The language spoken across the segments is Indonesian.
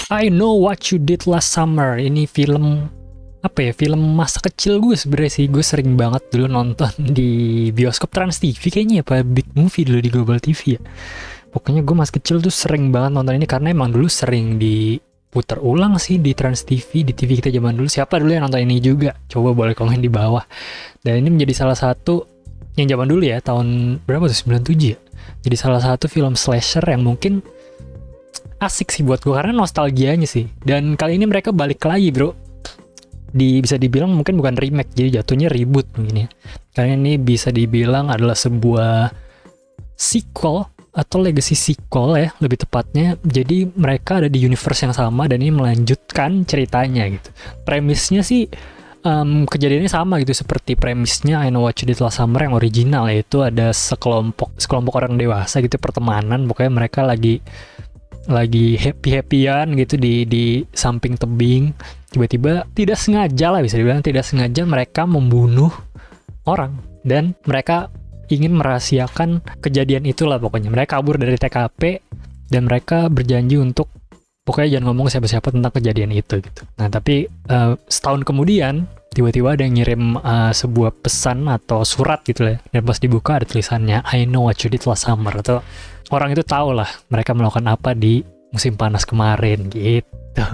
I Know What You Did Last Summer. Ini film apa ya, film masa kecil gue sebenarnya sih. Gue sering banget dulu nonton di bioskop Trans TV kayaknya, apa Big Movie dulu di Global TV ya. Pokoknya gue masih kecil tuh sering banget nonton ini karena emang dulu sering diputar ulang sih di Trans TV, di TV kita zaman dulu. Siapa dulu yang nonton ini juga? Coba boleh komen di bawah. Dan ini menjadi salah satu yang zaman dulu ya, tahun berapa tuh, 97 ya. Jadi salah satu film slasher yang mungkin asik sih buat gue karena nostalgianya sih. Dan kali ini mereka balik lagi bro, bisa dibilang mungkin bukan remake, jadi jatuhnya reboot mungkin ya. Karena ini bisa dibilang adalah sebuah sequel atau legacy sequel ya lebih tepatnya. Jadi mereka ada di universe yang sama dan ini melanjutkan ceritanya gitu. Premisnya sih kejadiannya sama gitu seperti premisnya I Know What You Did Last Summer yang original, yaitu ada sekelompok orang dewasa gitu, pertemanan, pokoknya mereka lagi happy-happyan gitu di samping tebing. Tiba-tiba tidak sengaja lah, bisa dibilang tidak sengaja mereka membunuh orang dan mereka ingin merahasiakan kejadian itulah. Pokoknya mereka kabur dari TKP dan mereka berjanji untuk pokoknya jangan ngomong siapa-siapa tentang kejadian itu gitu. Nah tapi setahun kemudian tiba-tiba ada yang ngirim sebuah pesan atau surat gitu lah, dan pas dibuka ada tulisannya I Know What You Did Last Summer, atau orang itu tahu lah mereka melakukan apa di musim panas kemarin gitu.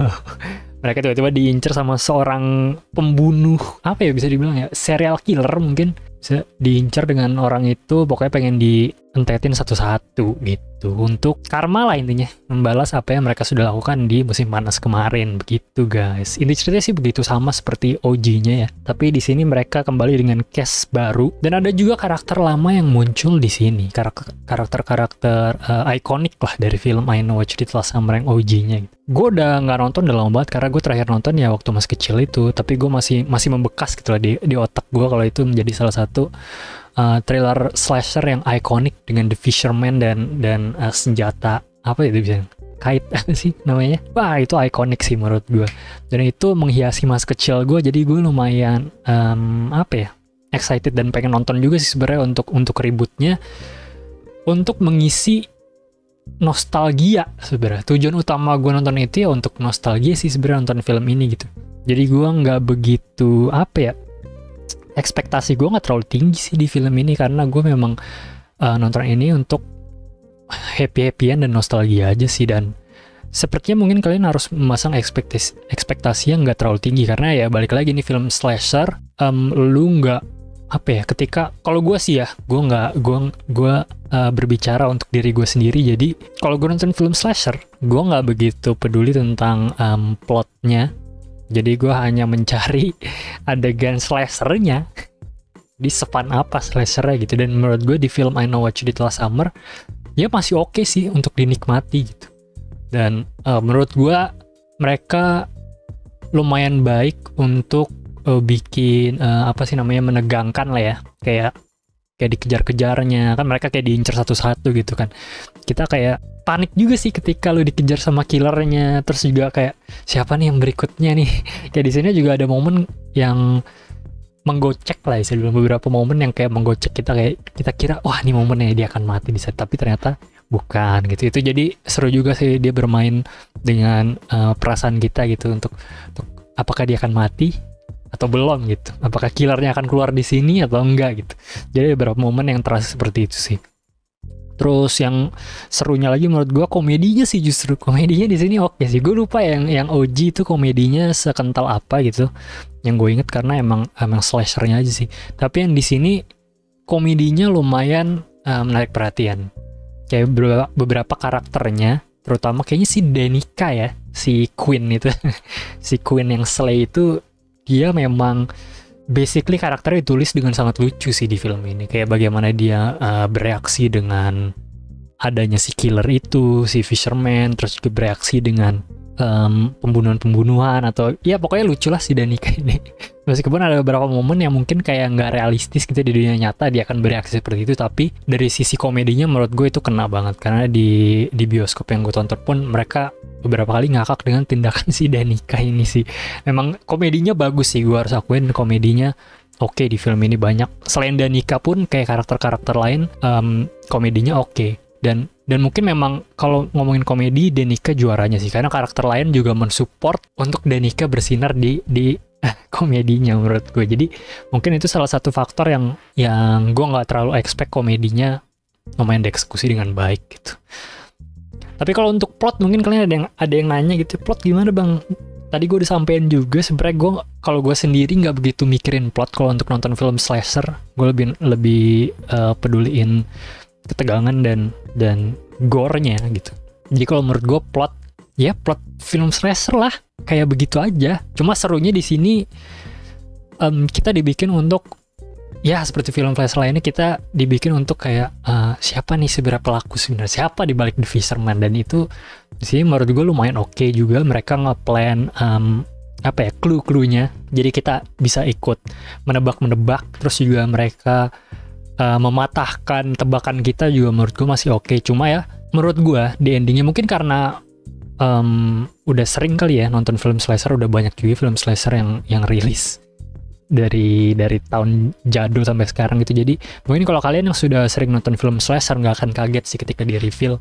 Mereka tiba-tiba diincar sama seorang pembunuh, apa ya bisa dibilang ya, serial killer mungkin. Bisa diincar dengan orang itu, pokoknya pengen dientetin satu-satu gitu. Untuk karma lah intinya, membalas apa yang mereka sudah lakukan di musim panas kemarin. Begitu guys. Inti ceritanya sih begitu, sama seperti OG-nya ya. Tapi di sini mereka kembali dengan cast baru dan ada juga karakter lama yang muncul di sini. Karakter ikonik lah dari film I Know What You Did Last Summer yang OG-nya gitu. Gue udah nggak nonton udah lama banget karena gue terakhir nonton ya waktu masih kecil itu, tapi gue masih membekas gitu lah di otak gue kalau itu menjadi salah satu thriller slasher yang ikonik dengan The Fisherman dan senjata apa itu bisa kait apa sih namanya. Wah itu ikonik sih menurut gue, dan itu menghiasi masa kecil gue. Jadi gue lumayan apa ya, excited dan pengen nonton juga sih sebenarnya untuk rebootnya, untuk mengisi nostalgia sebenarnya. Tujuan utama gue nonton itu ya untuk nostalgia sih sebenarnya, nonton film ini gitu. Jadi gue nggak begitu apa ya, ekspektasi gue nggak terlalu tinggi sih di film ini karena gue memang nonton ini untuk happy-happyan dan nostalgia aja sih. Dan sepertinya mungkin kalian harus memasang ekspektasi yang nggak terlalu tinggi karena ya balik lagi nih film slasher, lu nggak apa ya, ketika kalau gue sih ya gue berbicara untuk diri gue sendiri. Jadi kalau gue nonton film slasher gue nggak begitu peduli tentang plotnya, jadi gue hanya mencari adegan slashernya di sepan apa slashernya gitu. Dan menurut gue di film I Know What You Did Last Summer ya masih oke sih untuk dinikmati gitu. Dan menurut gue mereka lumayan baik untuk bikin apa sih namanya, menegangkan lah ya, kayak dikejar-kejarnya kan, mereka kayak diincar satu-satu gitu kan. Kita kayak panik juga sih ketika lu dikejar sama killernya, terus juga kayak siapa nih yang berikutnya nih. Kayak di sini juga ada momen yang menggocek lah ya, beberapa momen yang kayak menggocek kita, kayak kita kira wah ini momennya dia akan mati di set, tapi ternyata bukan gitu. Itu jadi seru juga sih dia bermain dengan perasaan kita gitu, untuk apakah dia akan mati atau belum gitu, apakah killernya akan keluar di sini atau enggak gitu. Jadi beberapa momen yang terasa seperti itu sih. Terus yang serunya lagi menurut gue komedinya sih, justru komedinya di sini oke sih. Gue lupa yang OG itu komedinya sekental apa gitu, yang gue inget karena emang slashernya aja sih. Tapi yang di sini komedinya lumayan menarik perhatian. Kayak beberapa karakternya, terutama kayaknya si Danica ya, si Queen itu si Queen yang Slay itu, dia memang basically karakternya ditulis dengan sangat lucu sih di film ini. Kayak bagaimana dia bereaksi dengan adanya si killer itu, si Fisherman, terus juga bereaksi dengan pembunuhan atau ya pokoknya lucu lah si Danica ini. Meskipun ada beberapa momen yang mungkin kayak nggak realistis gitu di dunia nyata dia akan bereaksi seperti itu, tapi dari sisi komedinya menurut gue itu kena banget. Karena di bioskop yang gue tonton pun mereka beberapa kali ngakak dengan tindakan si Danica ini sih. Memang komedinya bagus sih, gue harus akuin komedinya oke di film ini banyak. Selain Danica pun kayak karakter-karakter lain komedinya oke. Dan mungkin memang kalau ngomongin komedi, Danica juaranya sih, karena karakter lain juga mensupport untuk Danica bersinar di komedinya menurut gue. Jadi mungkin itu salah satu faktor yang gue nggak terlalu expect komedinya lumayan dieksekusi dengan baik gitu. Tapi kalau untuk plot, mungkin kalian ada yang nanya gitu, plot gimana bang? Tadi gue udah sampein juga, sebenarnya gue kalau gue sendiri nggak begitu mikirin plot kalau untuk nonton film slasher. Gue lebih peduliin ketegangan dan gore-nya gitu. Jadi kalau menurut gue plot film slasher lah, kayak begitu aja. Cuma serunya di sini kita dibikin untuk ya seperti film slasher lainnya, kita dibikin untuk kayak siapa nih sebenarnya pelaku sebenarnya, siapa di balik The Fisherman, dan itu di sini menurut gue lumayan oke juga. Mereka ngeplan clue-cluenya, jadi kita bisa ikut menebak, terus juga mereka mematahkan tebakan kita juga menurut gue masih oke. Cuma ya menurut gue di endingnya mungkin karena udah sering kali ya nonton film slasher, udah banyak juga film slasher yang rilis dari tahun jadul sampai sekarang gitu. Jadi mungkin kalau kalian yang sudah sering nonton film slasher nggak akan kaget sih ketika di reveal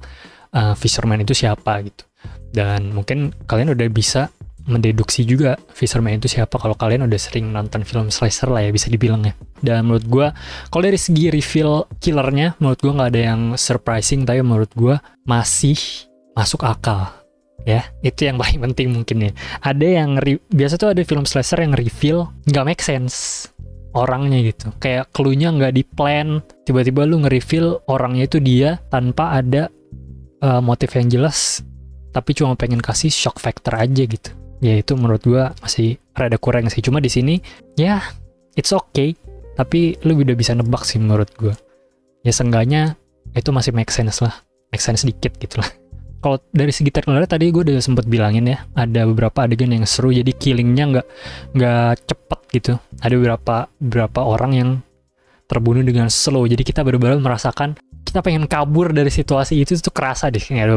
Fisherman itu siapa gitu. Dan mungkin kalian udah bisa mendeduksi juga Fisherman itu siapa kalau kalian udah sering nonton film slasher lah ya, bisa dibilang ya. Dan menurut gue kalau dari segi reveal killernya, menurut gue nggak ada yang surprising, tapi menurut gue masih masuk akal ya. Itu yang paling penting mungkin ya. Ada yang biasa tuh ada film slasher yang reveal nggak make sense orangnya gitu, kayak clue-nya nggak di plan, tiba-tiba lu nge-reveal orangnya itu dia tanpa ada motif yang jelas, tapi cuma pengen kasih shock factor aja gitu. Ya itu menurut gue masih rada kurang sih. Cuma di sini ya it's okay, tapi lu udah bisa nebak sih menurut gue. Ya seenggaknya itu masih make sense dikit gitu lah. Kalau dari segi trailer tadi gue udah sempet bilangin ya, ada beberapa adegan yang seru, jadi killingnya nggak cepet gitu. Ada beberapa orang yang terbunuh dengan slow, jadi kita benar-benar merasakan kita pengen kabur dari situasi itu tuh kerasa deh. Ada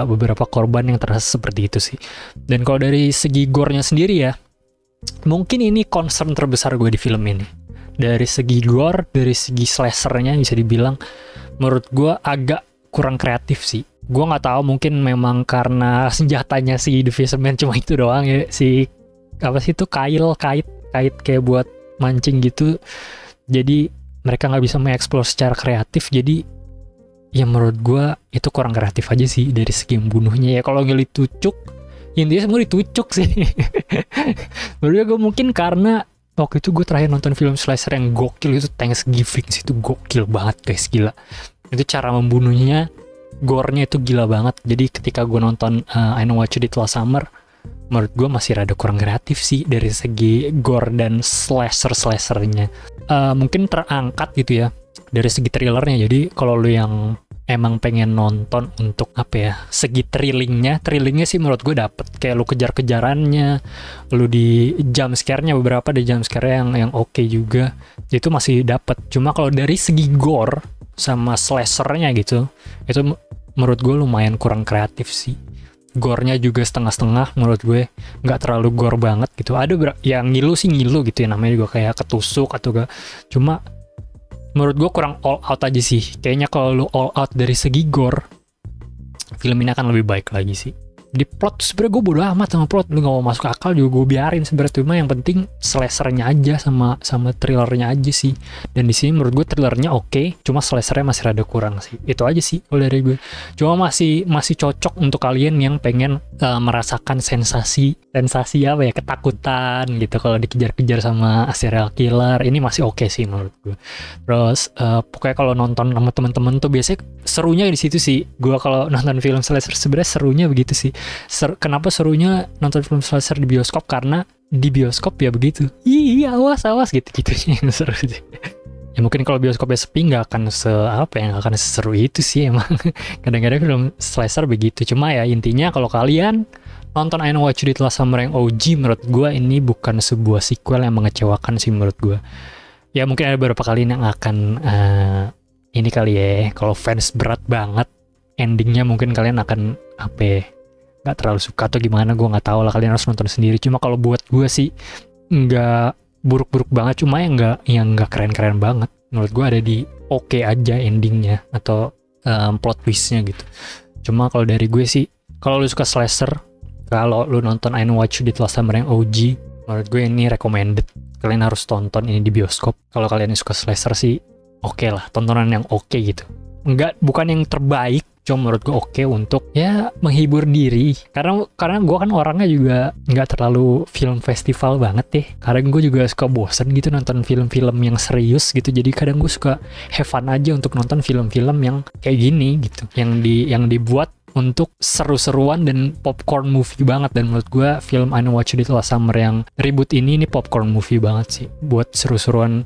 beberapa korban yang terasa seperti itu sih. Dan kalau dari segi gore-nya sendiri ya, mungkin ini concern terbesar gue di film ini. Dari segi gore, dari segi slasher-nya bisa dibilang menurut gue agak kurang kreatif sih. Gue nggak tahu, mungkin memang karena senjatanya si The Fisherman cuma itu doang ya, si apa sih itu kait kayak buat mancing gitu. Jadi mereka nggak bisa mengeksplor secara kreatif. Jadi ya menurut gue itu kurang kreatif aja sih dari segi membunuhnya ya. Kalau nggak ditucuk, intinya semua ditucuk sih. Menurut gue mungkin karena waktu itu gue terakhir nonton film slasher yang gokil itu Thanksgiving sih, itu gokil banget guys, gila. Itu cara membunuhnya, gore-nya itu gila banget. Jadi ketika gue nonton I Know What You Did Last Summer, menurut gue masih rada kurang kreatif sih dari segi gore dan slasher-slashernya. Mungkin terangkat gitu ya dari segi thrillernya. Jadi kalau lu yang emang pengen nonton untuk apa ya, segi thrillingnya sih menurut gue dapet. Kayak lu kejar-kejarannya, lu di jump scare-nya, beberapa di jump scare-nya yang oke juga, itu masih dapet. Cuma kalau dari segi gore sama slasher-nya gitu, itu menurut gue lumayan kurang kreatif sih. Gore-nya juga setengah-setengah menurut gue, nggak terlalu gore banget gitu. Ada yang ngilu gitu ya, namanya juga kayak ketusuk atau gak. Cuma menurut gue kurang all out aja sih. Kayaknya kalau lu all out dari segi gore, film ini akan lebih baik lagi sih. Di plot sebenarnya gue bodo amat sama plot, lu nggak mau masuk akal juga gue biarin sebenarnya. Cuma yang penting slashernya aja sama thrillernya aja sih. Dan di sini menurut gue thrillernya oke, cuma slashernya masih rada kurang sih. Itu aja sih kalau dari gue. Cuma masih cocok untuk kalian yang pengen merasakan sensasi apa ya, ketakutan gitu kalau dikejar-kejar sama serial killer. Ini masih oke sih menurut gue. Terus pokoknya kalau nonton sama teman-teman tuh biasanya serunya di situ sih. Gue kalau nonton film slasher sebenarnya serunya begitu sih. Kenapa serunya nonton film slasher di bioskop? Karena di bioskop ya begitu. Iya, awas gitu yang seru sih. Ya mungkin kalau bioskopnya sepi nggak akan seseru itu sih emang. Kadang-kadang film slasher begitu. Cuma ya intinya kalau kalian nonton I Know What You Did Last Summer yang OG, menurut gue ini bukan sebuah sequel yang mengecewakan sih menurut gue. Ya mungkin ada beberapa kalian yang akan ini kali ya, kalau fans berat banget endingnya mungkin kalian akan nggak terlalu suka atau gimana, gue nggak tahu lah, kalian harus nonton sendiri. Cuma kalau buat gue sih nggak buruk-buruk banget, cuma yang nggak keren-keren banget. Menurut gue ada di oke aja endingnya, atau plot twistnya gitu. Cuma kalau dari gue sih, kalau lu suka slasher, kalau lu nonton I Know What You Did Last Summer yang OG, menurut gue ini recommended. Kalian harus tonton ini di bioskop. Kalau kalian suka slasher sih, oke lah, tontonan yang oke gitu. Bukan yang terbaik, cuma menurut gue oke untuk ya menghibur diri. Karena gue kan orangnya juga nggak terlalu film festival banget deh. Kadang gue juga suka bosen gitu nonton film-film yang serius gitu. Jadi kadang gue suka have fun aja untuk nonton film-film yang kayak gini gitu. Yang dibuat untuk seru-seruan dan popcorn movie banget. Dan menurut gue film I Know What You Did Last Summer yang reboot ini popcorn movie banget sih. Buat seru-seruan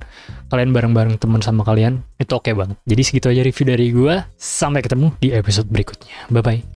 kalian bareng-bareng temen sama kalian, itu oke banget. Jadi segitu aja review dari gue. Sampai ketemu di episode berikutnya. Bye-bye.